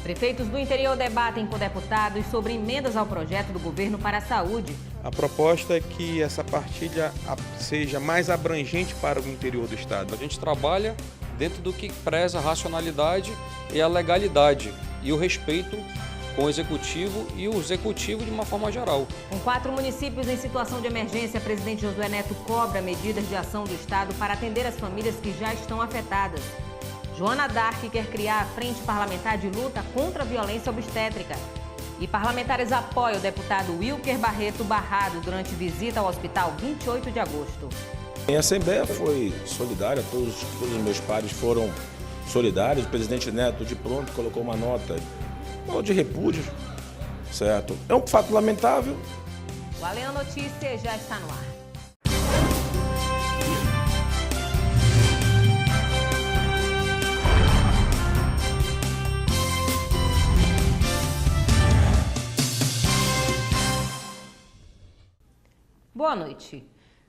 Prefeitos do interior debatem com deputados sobre emendas ao projeto do governo para a saúde. A proposta é que essa partilha seja mais abrangente para o interior do estado. A gente trabalha dentro do que preza a racionalidade e a legalidade e o respeito com o executivo e o executivo de uma forma geral. Com 4 municípios em situação de emergência, o presidente Josué Neto cobra medidas de ação do estado para atender as famílias que já estão afetadas. Joana Dark quer criar a Frente Parlamentar de Luta contra a Violência Obstétrica. E parlamentares apoiam o deputado Wilker Barreto barrado durante visita ao hospital 28 de agosto. A Assembleia foi solidária, todos os meus pares foram solidários. O presidente Neto, de pronto, colocou uma nota de repúdio, certo? É um fato lamentável. O Aleão Notícias já está no ar. Boa noite.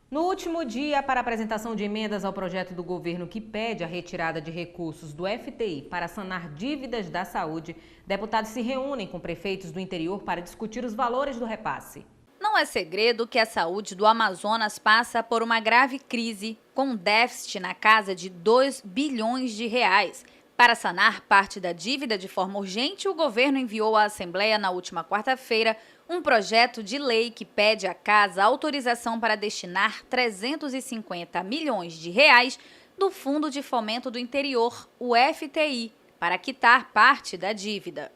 No último dia para a apresentação de emendas ao projeto do governo que pede a retirada de recursos do FTI para sanar dívidas da saúde, deputados se reúnem com prefeitos do interior para discutir os valores do repasse. Não é segredo que a saúde do Amazonas passa por uma grave crise, com um déficit na casa de 2 bilhões de reais. Para sanar parte da dívida de forma urgente, o governo enviou à Assembleia na última quarta-feira um projeto de lei que pede à Casa autorização para destinar 350 milhões de reais do Fundo de Fomento do Interior, o FTI, para quitar parte da dívida.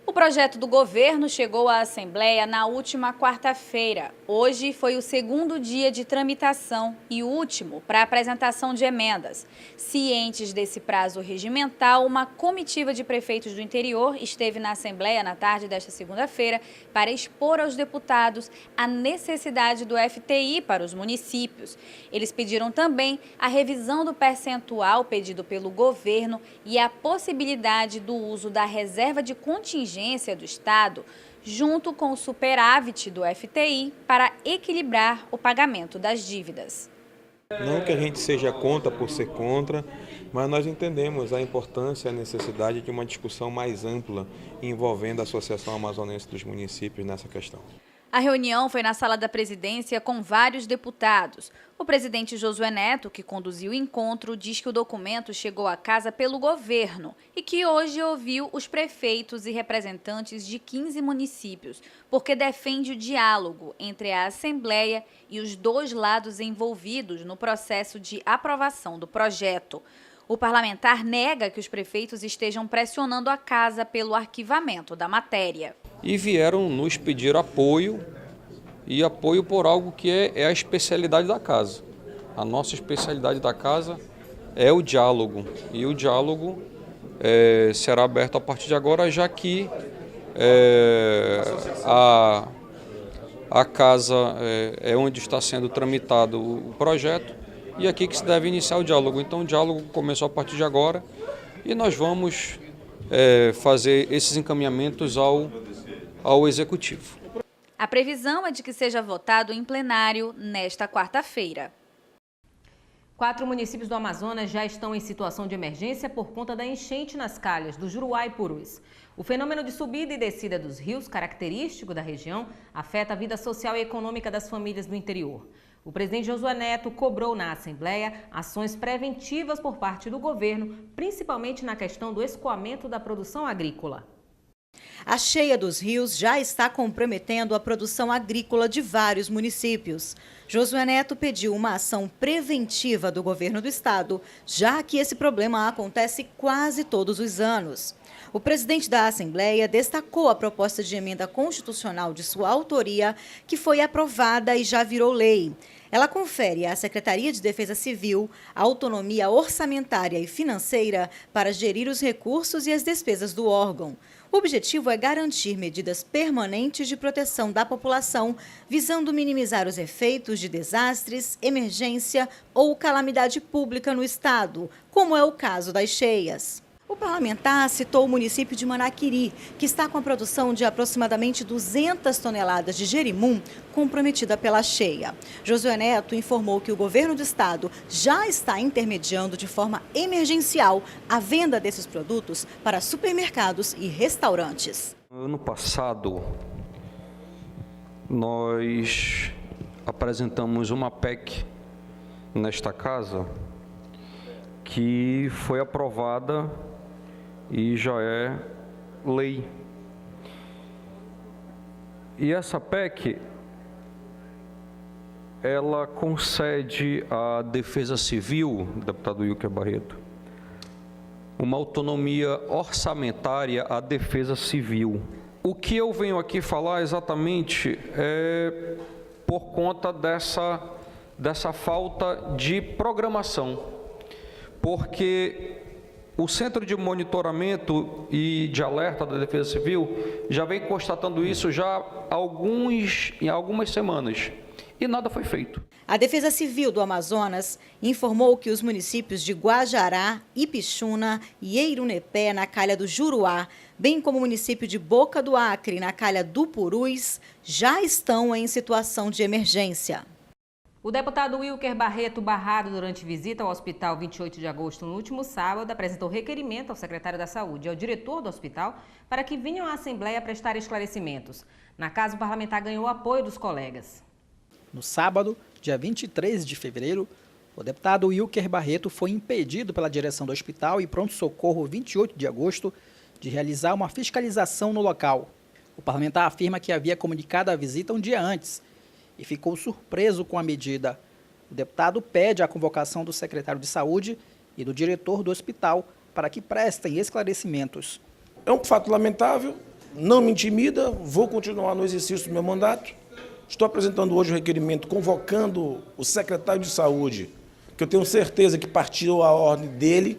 O projeto do governo chegou à Assembleia na última quarta-feira. Hoje foi o segundo dia de tramitação e o último para a apresentação de emendas. Cientes desse prazo regimental, uma comitiva de prefeitos do interior esteve na Assembleia na tarde desta segunda-feira para expor aos deputados a necessidade do FTI para os municípios. Eles pediram também a revisão do percentual pedido pelo governo e a possibilidade do uso da reserva de contingência do Estado, junto com o superávit do FTI, para equilibrar o pagamento das dívidas. Não que a gente seja contra por ser contra, mas nós entendemos a importância e a necessidade de uma discussão mais ampla envolvendo a Associação Amazonense dos Municípios nessa questão. A reunião foi na sala da presidência com vários deputados. O presidente Josué Neto, que conduziu o encontro, diz que o documento chegou à casa pelo governo e que hoje ouviu os prefeitos e representantes de 15 municípios, porque defende o diálogo entre a Assembleia e os dois lados envolvidos no processo de aprovação do projeto. O parlamentar nega que os prefeitos estejam pressionando a casa pelo arquivamento da matéria. E vieram nos pedir apoio, e apoio por algo que é a especialidade da casa. A nossa especialidade da casa é o diálogo, e o diálogo será aberto a partir de agora, já que a casa é onde está sendo tramitado o projeto, e aqui que se deve iniciar o diálogo. Então o diálogo começou a partir de agora, e nós vamos fazer esses encaminhamentos ao Executivo. A previsão é de que seja votado em plenário nesta quarta-feira. 4 municípios do Amazonas já estão em situação de emergência por conta da enchente nas calhas do Juruá e Purus. O fenômeno de subida e descida dos rios, característico da região, afeta a vida social e econômica das famílias do interior. O presidente Josué Neto cobrou na Assembleia ações preventivas por parte do governo, principalmente na questão do escoamento da produção agrícola. A cheia dos rios já está comprometendo a produção agrícola de vários municípios. Josué Neto pediu uma ação preventiva do governo do estado, já que esse problema acontece quase todos os anos. O presidente da Assembleia destacou a proposta de emenda constitucional de sua autoria, que foi aprovada e já virou lei. Ela confere à Secretaria de Defesa Civil a autonomia orçamentária e financeira para gerir os recursos e as despesas do órgão. O objetivo é garantir medidas permanentes de proteção da população, visando minimizar os efeitos de desastres, emergência ou calamidade pública no estado, como é o caso das cheias. O parlamentar citou o município de Manaquiri, que está com a produção de aproximadamente 200 toneladas de jerimum comprometida pela cheia. Josué Neto informou que o governo do estado já está intermediando de forma emergencial a venda desses produtos para supermercados e restaurantes. Ano passado, nós apresentamos uma PEC nesta casa que foi aprovada e já é lei. E essa PEC, ela concede à Defesa Civil, deputado Wilker Barreto, uma autonomia orçamentária à Defesa Civil. O que eu venho aqui falar exatamente é por conta dessa falta de programação, porque o Centro de Monitoramento e de Alerta da Defesa Civil já vem constatando isso já em algumas semanas e nada foi feito. A Defesa Civil do Amazonas informou que os municípios de Guajará, Ipixuna e Eirunepé, na calha do Juruá, bem como o município de Boca do Acre, na calha do Purus, já estão em situação de emergência. O deputado Wilker Barreto, barrado durante visita ao Hospital 28 de agosto no último sábado, apresentou requerimento ao secretário da Saúde e ao diretor do hospital para que venham à Assembleia prestar esclarecimentos. Na casa, o parlamentar ganhou o apoio dos colegas. No sábado, dia 23 de fevereiro, o deputado Wilker Barreto foi impedido pela direção do Hospital e Pronto-Socorro 28 de agosto de realizar uma fiscalização no local. O parlamentar afirma que havia comunicado a visita um dia antes e ficou surpreso com a medida. O deputado pede a convocação do secretário de Saúde e do diretor do hospital para que prestem esclarecimentos. É um fato lamentável, não me intimida, vou continuar no exercício do meu mandato. Estou apresentando hoje o requerimento convocando o secretário de Saúde, que eu tenho certeza que partiu a ordem dele,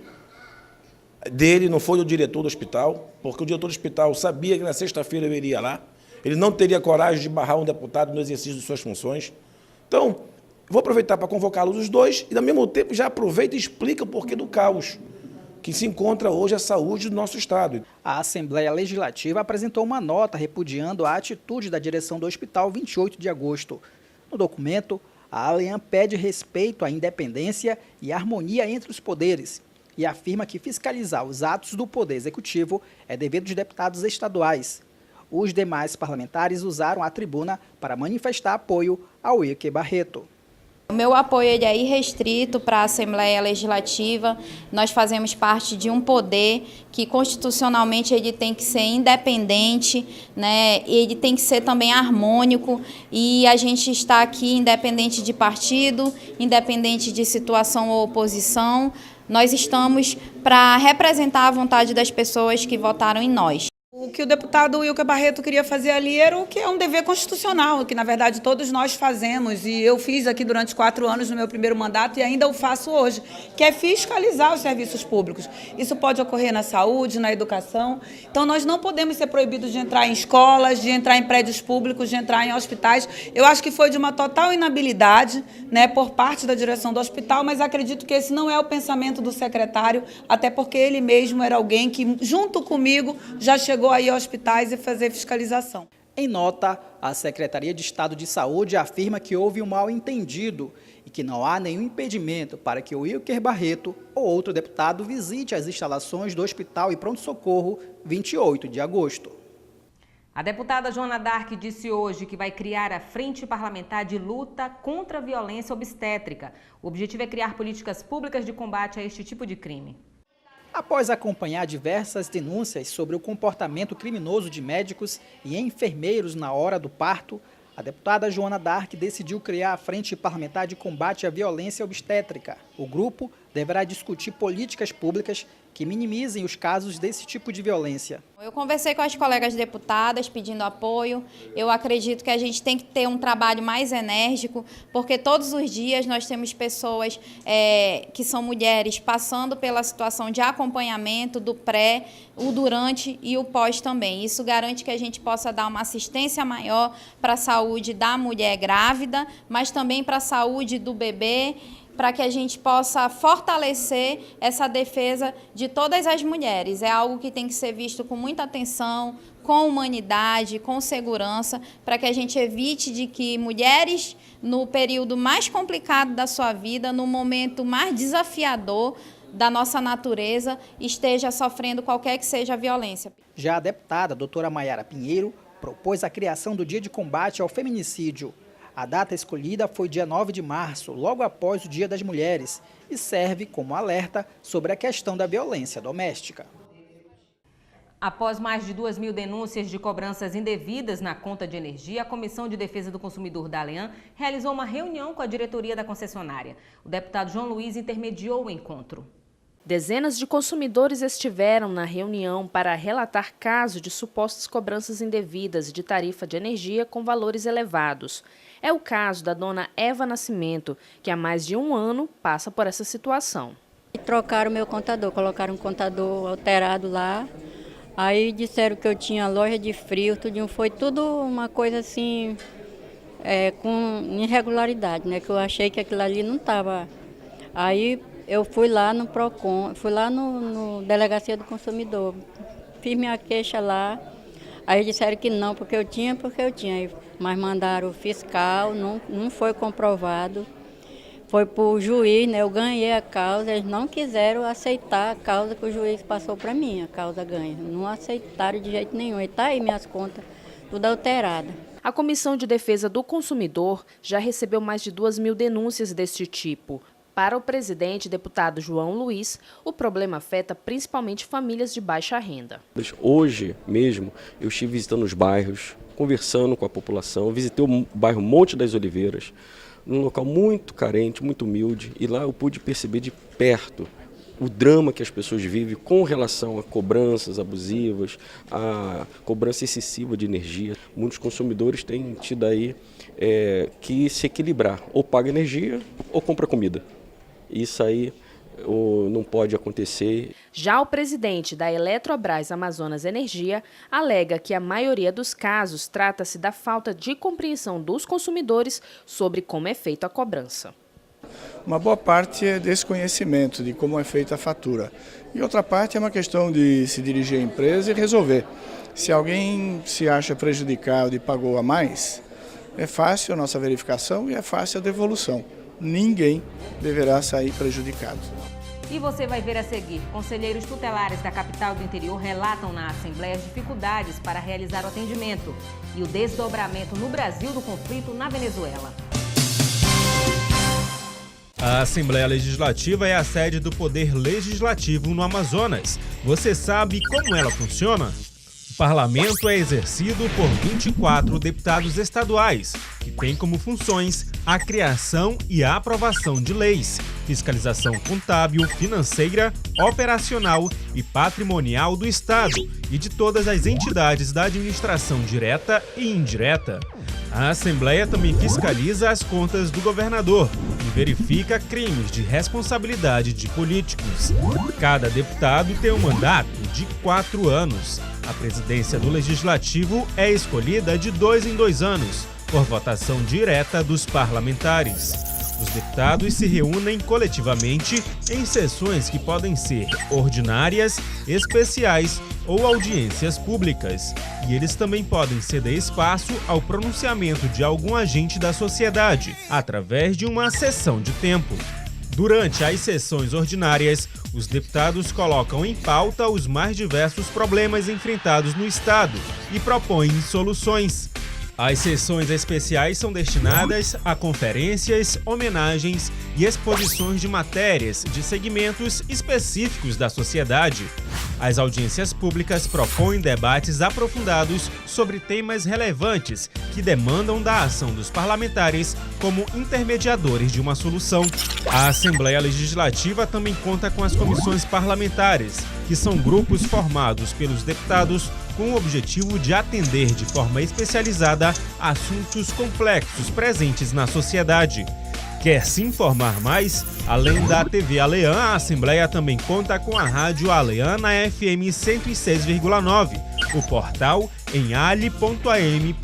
não foi do diretor do hospital, porque o diretor do hospital sabia que na sexta-feira eu iria lá. Ele não teria coragem de barrar um deputado no exercício de suas funções. Então, vou aproveitar para convocá-los os dois e, ao mesmo tempo, já aproveita e explica o porquê do caos que se encontra hoje a saúde do nosso estado. A Assembleia Legislativa apresentou uma nota repudiando a atitude da direção do Hospital 28 de agosto. No documento, a ALEAN pede respeito à independência e harmonia entre os poderes e afirma que fiscalizar os atos do Poder Executivo é dever dos deputados estaduais. Os demais parlamentares usaram a tribuna para manifestar apoio ao Wilker Barreto. O meu apoio ele é irrestrito para a Assembleia Legislativa. Nós fazemos parte de um poder que constitucionalmente ele tem que ser independente, né? Ele tem que ser também harmônico e a gente está aqui independente de partido, independente de situação ou oposição. Nós estamos para representar a vontade das pessoas que votaram em nós. O que o deputado Wilker Barreto queria fazer ali era o que é um dever constitucional, que na verdade todos nós fazemos, e eu fiz aqui durante 4 anos no meu primeiro mandato e ainda o faço hoje, que é fiscalizar os serviços públicos. Isso pode ocorrer na saúde, na educação, então nós não podemos ser proibidos de entrar em escolas, de entrar em prédios públicos, de entrar em hospitais. Eu acho que foi de uma total inabilidade, né, por parte da direção do hospital, mas acredito que esse não é o pensamento do secretário, até porque ele mesmo era alguém que, junto comigo, já chegou a ir a hospitais e fazer fiscalização. Em nota, a Secretaria de Estado de Saúde afirma que houve um mal-entendido e que não há nenhum impedimento para que o Wilker Barreto ou outro deputado visite as instalações do Hospital e Pronto-Socorro 28 de agosto. A deputada Joana Dark disse hoje que vai criar a Frente Parlamentar de Luta contra a Violência Obstétrica. O objetivo é criar políticas públicas de combate a este tipo de crime. Após acompanhar diversas denúncias sobre o comportamento criminoso de médicos e enfermeiros na hora do parto, a deputada Joana Dark decidiu criar a Frente Parlamentar de Combate à Violência Obstétrica. O grupo deverá discutir políticas públicas que minimizem os casos desse tipo de violência. Eu conversei com as colegas deputadas pedindo apoio. Eu acredito que a gente tem que ter um trabalho mais enérgico, porque todos os dias nós temos pessoas que são mulheres passando pela situação de acompanhamento do pré, o durante e o pós também. Isso garante que a gente possa dar uma assistência maior para a saúde da mulher grávida, mas também para a saúde do bebê para que a gente possa fortalecer essa defesa de todas as mulheres. É algo que tem que ser visto com muita atenção, com humanidade, com segurança, para que a gente evite de que mulheres, no período mais complicado da sua vida, no momento mais desafiador da nossa natureza, esteja sofrendo qualquer que seja a violência. Já a deputada doutora Maiara Pinheiro propôs a criação do Dia de Combate ao Feminicídio. A data escolhida foi dia 9 de março, logo após o Dia das Mulheres, e serve como alerta sobre a questão da violência doméstica. Após mais de 2.000 denúncias de cobranças indevidas na conta de energia, a Comissão de Defesa do Consumidor da Aleam realizou uma reunião com a diretoria da concessionária. O deputado João Luiz intermediou o encontro. Dezenas de consumidores estiveram na reunião para relatar casos de supostas cobranças indevidas de tarifa de energia com valores elevados. É o caso da dona Eva Nascimento, que há mais de um ano passa por essa situação. Trocaram meu contador, colocaram um contador alterado lá. Aí disseram que eu tinha loja de frio, tudo, foi tudo uma coisa assim, com irregularidade, né? Que eu achei que aquilo ali não estava. Aí eu fui lá no PROCON, fui lá no Delegacia do Consumidor, fiz minha queixa lá. Aí disseram que não, porque eu tinha. Mas mandaram o fiscal, não foi comprovado. Foi para o juiz, né? Eu ganhei a causa, eles não quiseram aceitar a causa que o juiz passou para mim, a causa ganha. Não aceitaram de jeito nenhum. E está aí minhas contas, tudo alterada. A Comissão de Defesa do Consumidor já recebeu mais de 2.000 denúncias deste tipo. Para o presidente, deputado João Luiz, o problema afeta principalmente famílias de baixa renda. Hoje mesmo eu estive visitando os bairros, conversando com a população, visitei o bairro Monte das Oliveiras, num local muito carente, muito humilde, e lá eu pude perceber de perto o drama que as pessoas vivem com relação a cobranças abusivas, a cobrança excessiva de energia. Muitos consumidores têm tido aí que se equilibrar, ou paga energia ou compra comida. Isso aí não pode acontecer. Já o presidente da Eletrobras Amazonas Energia alega que a maioria dos casos trata-se da falta de compreensão dos consumidores sobre como é feita a cobrança. Uma boa parte é desconhecimento de como é feita a fatura. E outra parte é uma questão de se dirigir à empresa e resolver. Se alguém se acha prejudicado e pagou a mais, é fácil a nossa verificação e é fácil a devolução. Ninguém deverá sair prejudicado. E você vai ver a seguir. Conselheiros tutelares da capital do interior relatam na Assembleia as dificuldades para realizar o atendimento e o desdobramento no Brasil do conflito na Venezuela. A Assembleia Legislativa é a sede do Poder Legislativo no Amazonas. Você sabe como ela funciona? O parlamento é exercido por 24 deputados estaduais, que têm como funções a criação e a aprovação de leis, fiscalização contábil, financeira, operacional e patrimonial do Estado e de todas as entidades da administração direta e indireta. A Assembleia também fiscaliza as contas do governador e verifica crimes de responsabilidade de políticos. Cada deputado tem um mandato de 4 anos. A presidência do Legislativo é escolhida de 2 em 2 anos, por votação direta dos parlamentares. Os deputados se reúnem coletivamente em sessões que podem ser ordinárias, especiais ou audiências públicas. E eles também podem ceder espaço ao pronunciamento de algum agente da sociedade, através de uma sessão de tempo. Durante as sessões ordinárias, os deputados colocam em pauta os mais diversos problemas enfrentados no Estado e propõem soluções. As sessões especiais são destinadas a conferências, homenagens e exposições de matérias de segmentos específicos da sociedade. As audiências públicas propõem debates aprofundados sobre temas relevantes que demandam da ação dos parlamentares como intermediadores de uma solução. A Assembleia Legislativa também conta com as comissões parlamentares, que são grupos formados pelos deputados com o objetivo de atender de forma especializada assuntos complexos presentes na sociedade. Quer se informar mais? Além da TV Aleam, a Assembleia também conta com a Rádio Aleam na FM 106,9, o portal em ali.am.gov.br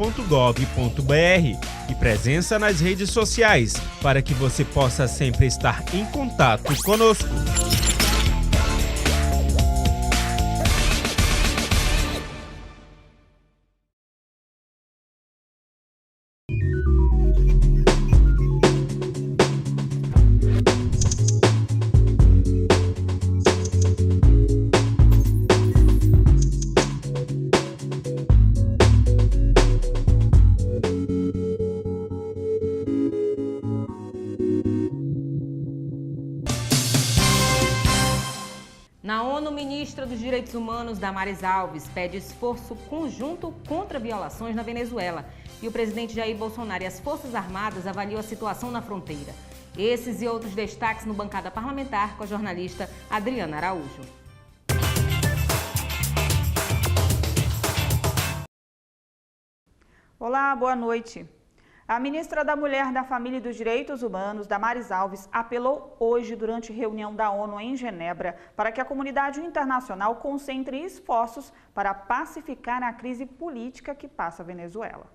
e presença nas redes sociais para que você possa sempre estar em contato conosco. Na ONU, a ministra dos Direitos Humanos, Damares Alves, pede esforço conjunto contra violações na Venezuela. E o presidente Jair Bolsonaro e as Forças Armadas avaliam a situação na fronteira. Esses e outros destaques no Bancada Parlamentar com a jornalista Adriana Araújo. Olá, boa noite. A ministra da Mulher, da Família e dos Direitos Humanos, Damares Alves, apelou hoje durante reunião da ONU em Genebra para que a comunidade internacional concentre esforços para pacificar a crise política que passa a Venezuela.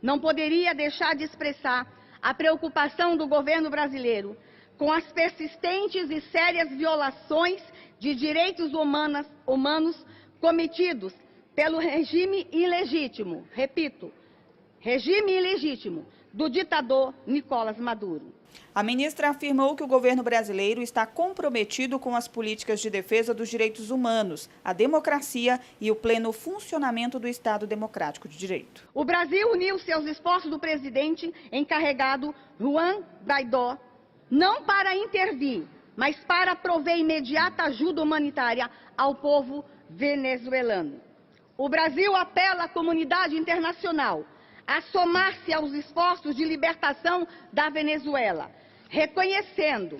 Não poderia deixar de expressar a preocupação do governo brasileiro com as persistentes e sérias violações de direitos humanos cometidos pelo regime ilegítimo, repito, regime ilegítimo do ditador Nicolás Maduro. A ministra afirmou que o governo brasileiro está comprometido com as políticas de defesa dos direitos humanos, a democracia e o pleno funcionamento do Estado Democrático de Direito. O Brasil uniu-se aos esforços do presidente encarregado Juan Guaidó, não para intervir, mas para prover imediata ajuda humanitária ao povo venezuelano. O Brasil apela à comunidade internacional a somar-se aos esforços de libertação da Venezuela, reconhecendo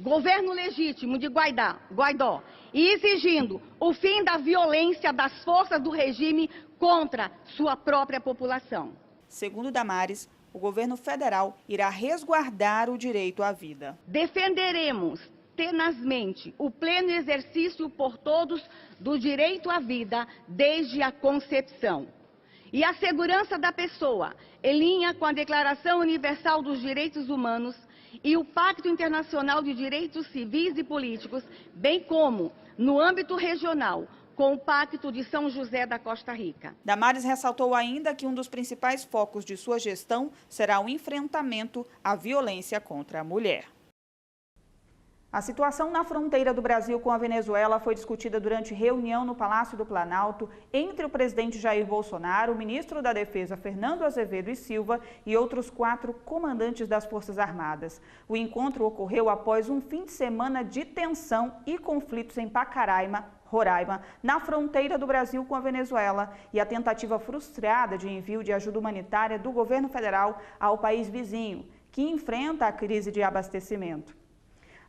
o governo legítimo de Guaidó e exigindo o fim da violência das forças do regime contra sua própria população. Segundo Damares, o governo federal irá resguardar o direito à vida. Defenderemos tenazmente o pleno exercício por todos do direito à vida desde a concepção. E a segurança da pessoa, em linha com a Declaração Universal dos Direitos Humanos e o Pacto Internacional de Direitos Civis e Políticos, bem como, no âmbito regional, com o Pacto de São José da Costa Rica. Damares ressaltou ainda que um dos principais focos de sua gestão será o enfrentamento à violência contra a mulher. A situação na fronteira do Brasil com a Venezuela foi discutida durante reunião no Palácio do Planalto entre o presidente Jair Bolsonaro, o ministro da Defesa Fernando Azevedo e Silva e outros 4 comandantes das Forças Armadas. O encontro ocorreu após um fim de semana de tensão e conflitos em Pacaraima, Roraima, na fronteira do Brasil com a Venezuela, e a tentativa frustrada de envio de ajuda humanitária do governo federal ao país vizinho, que enfrenta a crise de abastecimento.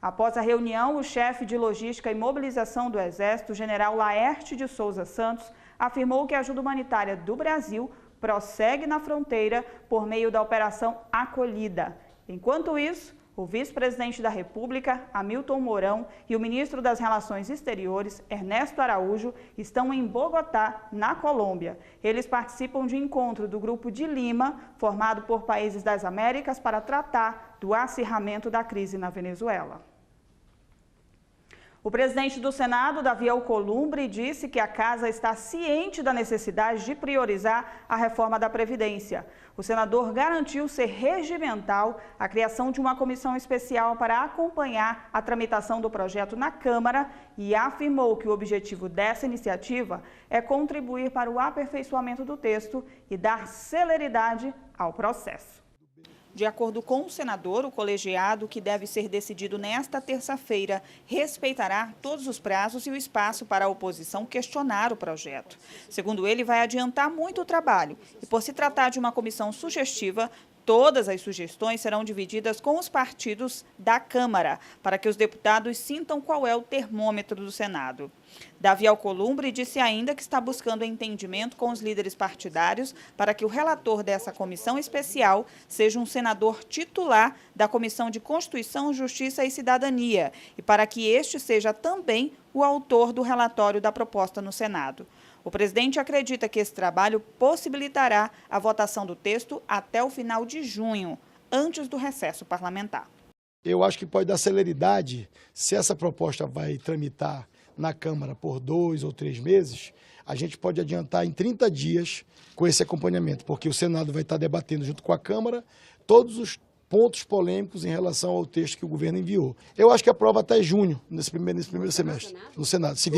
Após a reunião, o chefe de logística e mobilização do Exército, general Laerte de Souza Santos, afirmou que a ajuda humanitária do Brasil prossegue na fronteira por meio da Operação Acolhida. Enquanto isso, o vice-presidente da República, Hamilton Mourão, e o ministro das Relações Exteriores, Ernesto Araújo, estão em Bogotá, na Colômbia. Eles participam de encontro do Grupo de Lima, formado por países das Américas, para tratar do acirramento da crise na Venezuela. O presidente do Senado, Davi Alcolumbre, disse que a casa está ciente da necessidade de priorizar a reforma da Previdência. O senador garantiu ser regimental a criação de uma comissão especial para acompanhar a tramitação do projeto na Câmara e afirmou que o objetivo dessa iniciativa é contribuir para o aperfeiçoamento do texto e dar celeridade ao processo. De acordo com o senador, o colegiado, que deve ser decidido nesta terça-feira, respeitará todos os prazos e o espaço para a oposição questionar o projeto. Segundo ele, vai adiantar muito o trabalho e, por se tratar de uma comissão sugestiva, todas as sugestões serão divididas com os partidos da Câmara, para que os deputados sintam qual é o termômetro do Senado. Davi Alcolumbre disse ainda que está buscando entendimento com os líderes partidários para que o relator dessa comissão especial seja um senador titular da Comissão de Constituição, Justiça e Cidadania e para que este seja também o autor do relatório da proposta no Senado. O presidente acredita que esse trabalho possibilitará a votação do texto até o final de junho, antes do recesso parlamentar. Eu acho que pode dar celeridade, se essa proposta vai tramitar na Câmara por 2 ou 3 meses, a gente pode adiantar em 30 dias com esse acompanhamento, porque o Senado vai estar debatendo junto com a Câmara todos os pontos polêmicos em relação ao texto que o governo enviou. Eu acho que aprova até junho, nesse primeiro semestre, no Senado. Se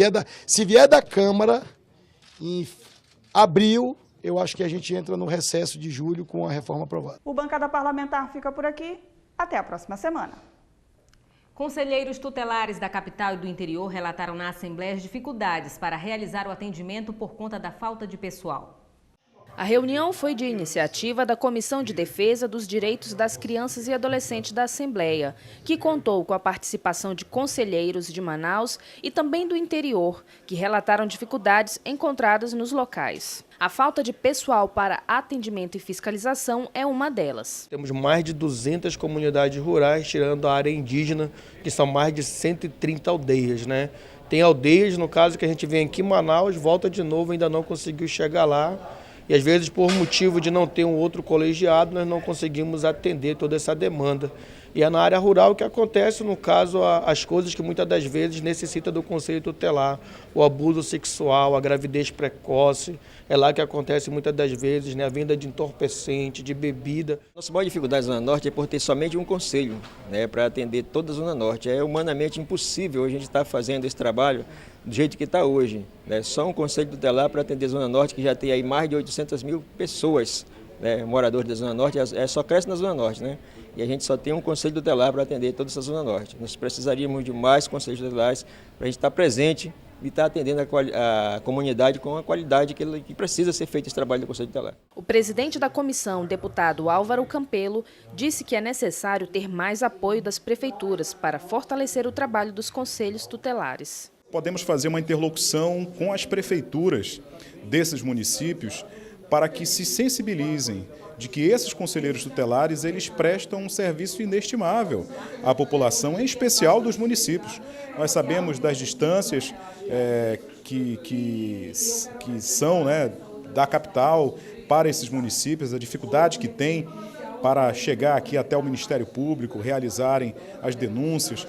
vier da Câmara, em abril, eu acho que a gente entra no recesso de julho com a reforma aprovada. O Bancada Parlamentar fica por aqui. Até a próxima semana. Conselheiros tutelares da capital e do interior relataram na Assembleia as dificuldades para realizar o atendimento por conta da falta de pessoal. A reunião foi de iniciativa da Comissão de Defesa dos Direitos das Crianças e Adolescentes da Assembleia, que contou com a participação de conselheiros de Manaus e também do interior, que relataram dificuldades encontradas nos locais. A falta de pessoal para atendimento e fiscalização é uma delas. Temos mais de 200 comunidades rurais, tirando a área indígena, que são mais de 130 aldeias, né? Tem aldeias, no caso, que a gente vem aqui em Manaus, volta de novo, ainda não conseguiu chegar lá. E às vezes, por motivo de não ter um outro colegiado, nós não conseguimos atender toda essa demanda. E é na área rural que acontece, no caso, as coisas que muitas das vezes necessita do conselho tutelar, o abuso sexual, a gravidez precoce, é lá que acontece muitas das vezes, né, a venda de entorpecente, de bebida. Nossa maior dificuldade na Zona Norte é por ter somente um conselho, né, para atender toda a Zona Norte. É humanamente impossível a gente estar fazendo esse trabalho do jeito que está hoje, né? Só um conselho tutelar para atender a Zona Norte, que já tem aí mais de 800 mil pessoas, né, moradores da Zona Norte, só cresce na Zona Norte, né? E a gente só tem um conselho tutelar para atender toda essa Zona Norte. Nós precisaríamos de mais conselhos tutelares para a gente estar presente e estar atendendo a comunidade com a qualidade que precisa ser feito esse trabalho do Conselho Tutelar. O presidente da comissão, deputado Álvaro Campelo, disse que é necessário ter mais apoio das prefeituras para fortalecer o trabalho dos conselhos tutelares. Podemos fazer uma interlocução com as prefeituras desses municípios para que se sensibilizem de que esses conselheiros tutelares eles prestam um serviço inestimável à população, em especial dos municípios. Nós sabemos das distâncias que são, né, da capital para esses municípios, a dificuldade que tem para chegar aqui até o Ministério Público, realizarem as denúncias,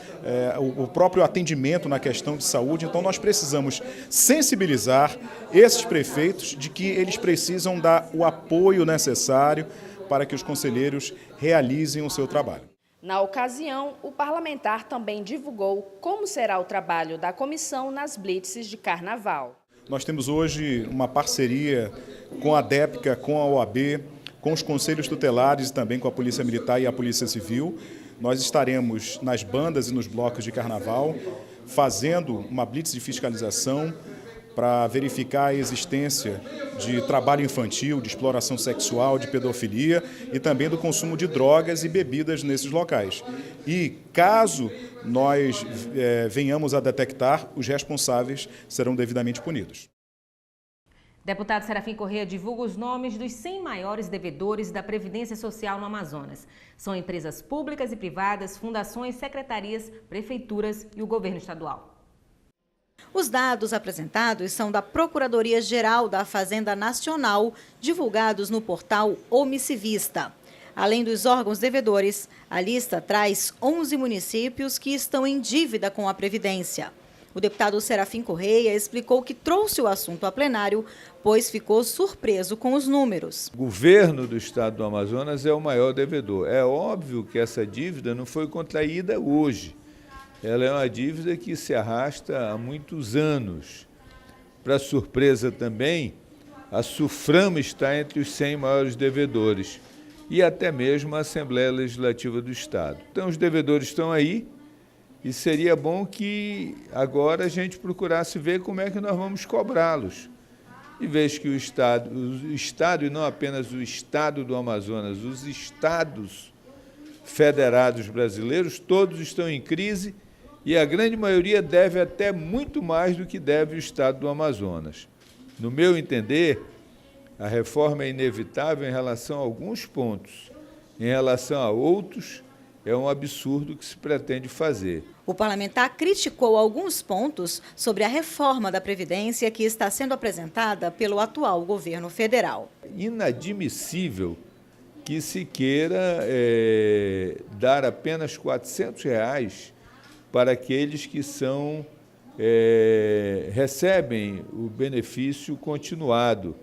o próprio atendimento na questão de saúde. Então nós precisamos sensibilizar esses prefeitos de que eles precisam dar o apoio necessário para que os conselheiros realizem o seu trabalho. Na ocasião, o parlamentar também divulgou como será o trabalho da comissão nas blitzes de carnaval. Nós temos hoje uma parceria com a DEPCA, com a OAB, com os conselhos tutelares e também com a Polícia Militar e a Polícia Civil. Nós estaremos nas bandas e nos blocos de carnaval fazendo uma blitz de fiscalização para verificar a existência de trabalho infantil, de exploração sexual, de pedofilia e também do consumo de drogas e bebidas nesses locais. E caso nós venhamos a detectar, os responsáveis serão devidamente punidos. Deputado Serafim Corrêa divulga os nomes dos 100 maiores devedores da Previdência Social no Amazonas. São empresas públicas e privadas, fundações, secretarias, prefeituras e o governo estadual. Os dados apresentados são da Procuradoria-Geral da Fazenda Nacional, divulgados no portal Homicivista. Além dos órgãos devedores, a lista traz 11 municípios que estão em dívida com a Previdência. O deputado Serafim Corrêa explicou que trouxe o assunto a plenário, pois ficou surpreso com os números. O governo do estado do Amazonas é o maior devedor. É óbvio que essa dívida não foi contraída hoje. Ela é uma dívida que se arrasta há muitos anos. Para surpresa também, a SUFRAMA está entre os 100 maiores devedores e até mesmo a Assembleia Legislativa do Estado. Então, os devedores estão aí. E seria bom que agora a gente procurasse ver como é que nós vamos cobrá-los. E veja que o Estado, e não apenas o Estado do Amazonas, os estados federados brasileiros, todos estão em crise e a grande maioria deve até muito mais do que deve o Estado do Amazonas. No meu entender, a reforma é inevitável em relação a alguns pontos. Em relação a outros, É um absurdo que se pretende fazer. O parlamentar criticou alguns pontos sobre a reforma da Previdência que está sendo apresentada pelo atual governo federal. Inadmissível que se queira dar apenas R$ 400 para aqueles que recebem o benefício continuado,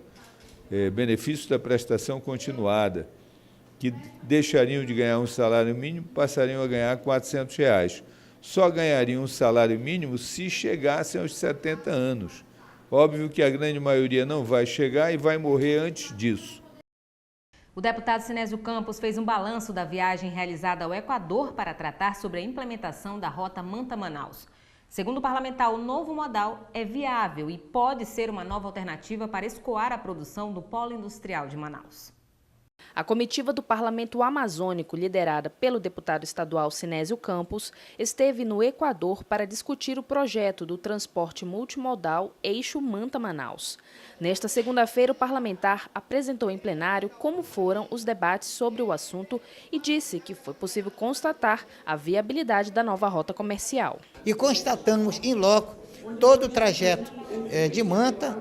benefício da prestação continuada, que deixariam de ganhar um salário mínimo, passariam a ganhar R$ 400. Só ganhariam um salário mínimo se chegassem aos 70 anos. Óbvio que a grande maioria não vai chegar e vai morrer antes disso. O deputado Sinésio Campos fez um balanço da viagem realizada ao Equador para tratar sobre a implementação da Rota Manta-Manaus. Segundo o parlamentar, o novo modal é viável e pode ser uma nova alternativa para escoar a produção do polo industrial de Manaus. A comitiva do Parlamento Amazônico, liderada pelo deputado estadual Sinésio Campos, esteve no Equador para discutir o projeto do transporte multimodal Eixo Manta-Manaus. Nesta segunda-feira, o parlamentar apresentou em plenário como foram os debates sobre o assunto e disse que foi possível constatar a viabilidade da nova rota comercial. E constatamos em loco todo o trajeto de Manta,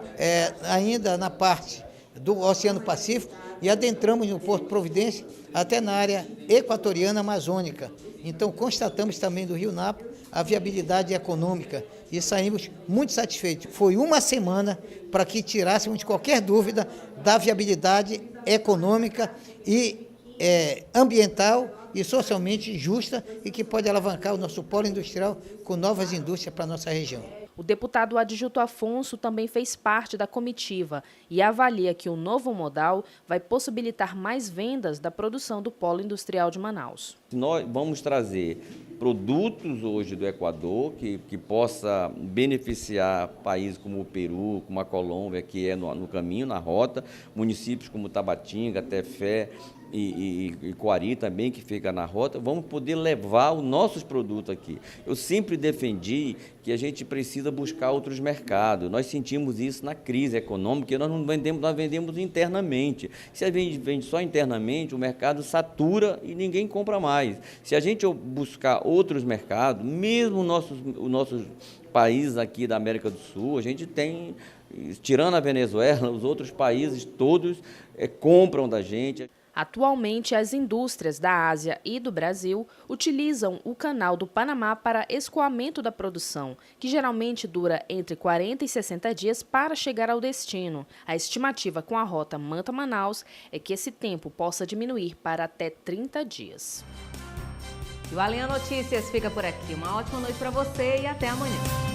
ainda na parte do Oceano Pacífico, e adentramos no Porto Providência até na área equatoriana amazônica. Então, constatamos também do Rio Napo a viabilidade econômica e saímos muito satisfeitos. Foi uma semana para que tirássemos de qualquer dúvida da viabilidade econômica e ambiental e socialmente justa e que pode alavancar o nosso polo industrial com novas indústrias para a nossa região. O deputado Adjuto Afonso também fez parte da comitiva e avalia que o novo modal vai possibilitar mais vendas da produção do polo industrial de Manaus. Nós vamos trazer produtos hoje do Equador que possa beneficiar países como o Peru, como a Colômbia, que é no caminho, na rota, municípios como Tabatinga, Tefé e Coari também, que fica na rota, vamos poder levar os nossos produtos aqui. Eu sempre defendi que a gente precisa buscar outros mercados. Nós sentimos isso na crise econômica, que nós vendemos internamente. Se a gente vende só internamente, o mercado satura e ninguém compra mais. Se a gente buscar outros mercados, mesmo os nossos países aqui da América do Sul, a gente tem, tirando a Venezuela, os outros países todos compram da gente. Atualmente, as indústrias da Ásia e do Brasil utilizam o canal do Panamá para escoamento da produção, que geralmente dura entre 40 e 60 dias para chegar ao destino. A estimativa com a rota Manta-Manaus é que esse tempo possa diminuir para até 30 dias. E o Alinha Notícias fica por aqui. Uma ótima noite para você e até amanhã.